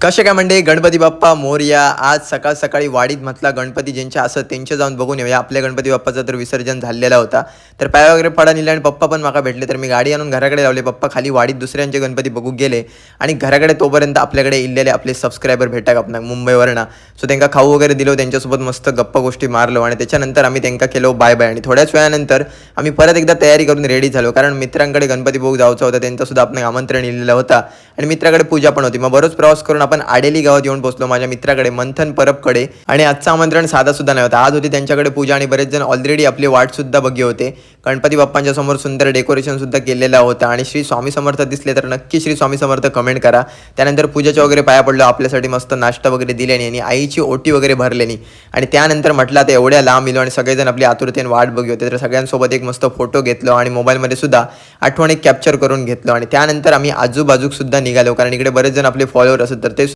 कसे काय म्हणजे गणपती बाप्पा मोरया. आज सकाळ सकाळी वाडीत म्हटला गणपती ज्यांच्या असत त्यांचे जाऊन बघून येऊया. आपल्या गणपती बाप्पाचं तर विसर्जन झालेला होता. तर पाय वगैरे पडा नेले आणि पप्पा पण माका भेटले. तर मी गाडी आणून घराकडे लावले. पप्पा खाली वाडीत दुसऱ्यांचे गणपती बघू गेले आणि घराकडे तोपर्यंत आपल्याकडे इल्लेले आपले सबस्क्रायबर भेटाक आपण मुंबईवरनं. सो त्यांना खाऊ वगैरे दिलो, त्यांच्यासोबत मस्त गप्पा गोष्टी मारलो आणि त्याच्यानंतर आम्ही त्यांना केलो बाय बाय. आणि थोड्याच वेळानंतर आम्ही परत एकदा तयारी करून रेडी झालो, कारण मित्रांकडे गणपती बघू जायचं होतं. त्यांचासुद्धा आपण आमंत्रण इलेलं होता आणि मित्राकडे पूजा पण होती. मग बरोच प्रवास करून आपण आडेली गावात येऊन पोहोचलो माझ्या मित्राकडे मंथन परबकडे. आणि आजचं आमंत्रण साधा सुद्धा नाही होता. आज होती त्यांच्याकडे पूजा आणि बरेच जण ऑलरेडी आपली वाट सुद्धा बघे होते. गणपती बाप्पांच्या समोर सुंदर डेकोरेशन सुद्धा केलेला होता. आणि श्री स्वामी समर्थ दिसले तर नक्की श्री स्वामी समर्थ कमेंट करा. त्यानंतर पूजाच्या वगैरे पाया पडलो, आपल्यासाठी मस्त नाश्ता वगैरे दिल्याने आणि आईची ओटी वगैरे भरलेली. आणि त्यानंतर म्हटलं तर एवढ्या लांब इलो आणि सगळेजण आपली आतुरतेने वाट बघी होते. तर सगळ्यांसोबत एक मस्त फोटो घेतलो आणि मोबाईलमध्ये सुद्धा आठवण एक कॅप्चर करून घेतलो. आणि त्यानंतर आम्ही आजूबाजूक सुद्धा निघालो, कारण इकडे बरेच जण आपले फॉलोअर असत. तर